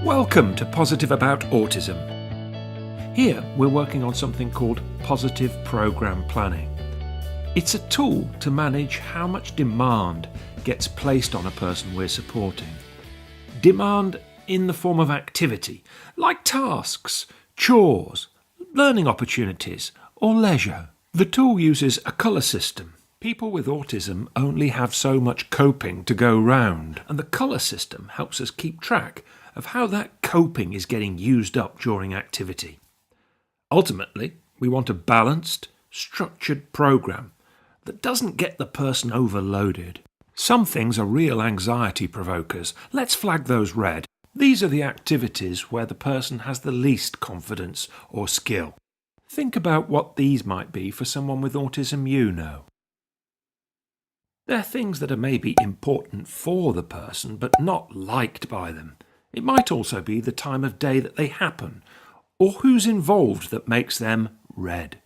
Welcome to Positive About Autism. Here we're working on something called Positve Programme Planning. It's a tool to manage how much demand gets placed on a person we're supporting. Demand in the form of activity, like tasks, chores, learning opportunities, or leisure. The tool uses a colour system. People with autism only have so much coping to go round, and the colour system helps us keep track of how that coping is getting used up during activity. Ultimately, we want a balanced, structured programme that doesn't get the person overloaded. Some things are real anxiety provokers. Let's flag those red. These are the activities where the person has the least confidence or skill. Think about what these might be for someone with autism you know. They're things that are maybe important for the person but not liked by them. It might also be the time of day that they happen, or who's involved that makes them red.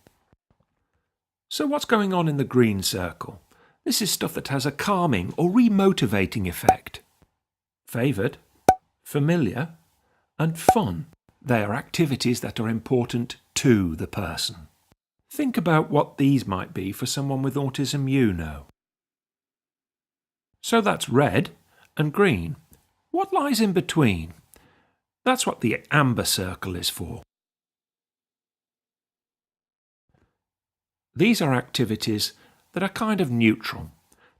So what's going on in the green circle? This is stuff that has a calming or remotivating effect. Favoured, familiar, and fun. They are activities that are important to the person. Think about what these might be for someone with autism you know. So that's red and green. What lies in between? That's what the amber circle is for. These are activities that are kind of neutral.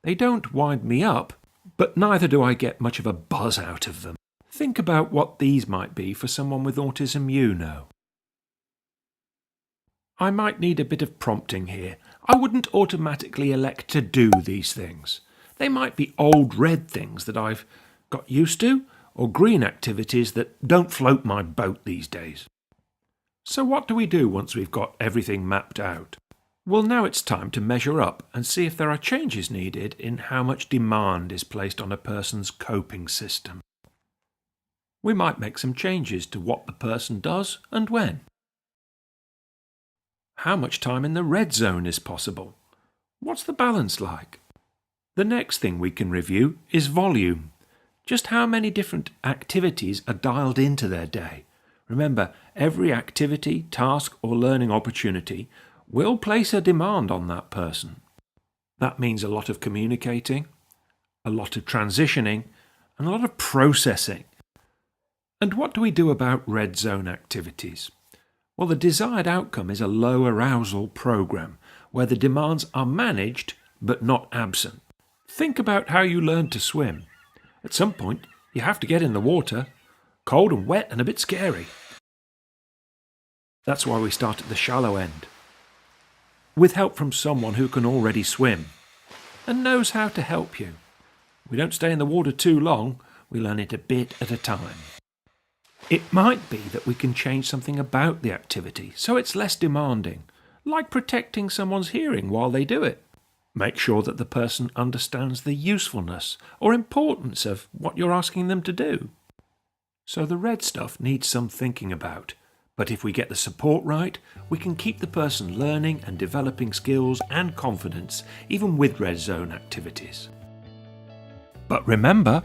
They don't wind me up, but neither do I get much of a buzz out of them. Think about what these might be for someone with autism you know. I might need a bit of prompting here. I wouldn't automatically elect to do these things. They might be old red things that I've got used to, or green activities that don't float my boat these days. So what do we do once we've got everything mapped out? Well, now it's time to measure up and see if there are changes needed in how much demand is placed on a person's coping system. We might make some changes to what the person does and when. How much time in the red zone is possible? What's the balance like? The next thing we can review is volume. Just how many different activities are dialed into their day. Remember, every activity, task or learning opportunity will place a demand on that person. That means a lot of communicating, a lot of transitioning, and a lot of processing. And what do we do about red zone activities? Well, the desired outcome is a low-arousal program where the demands are managed but not absent. Think about how you learn to swim. At some point, you have to get in the water, cold and wet and a bit scary. That's why we start at the shallow end, with help from someone who can already swim and knows how to help you. We don't stay in the water too long, we learn it a bit at a time. It might be that we can change something about the activity so it's less demanding, like protecting someone's hearing while they do it. Make sure that the person understands the usefulness or importance of what you're asking them to do. So the red stuff needs some thinking about, but if we get the support right, we can keep the person learning and developing skills and confidence even with red zone activities. But remember,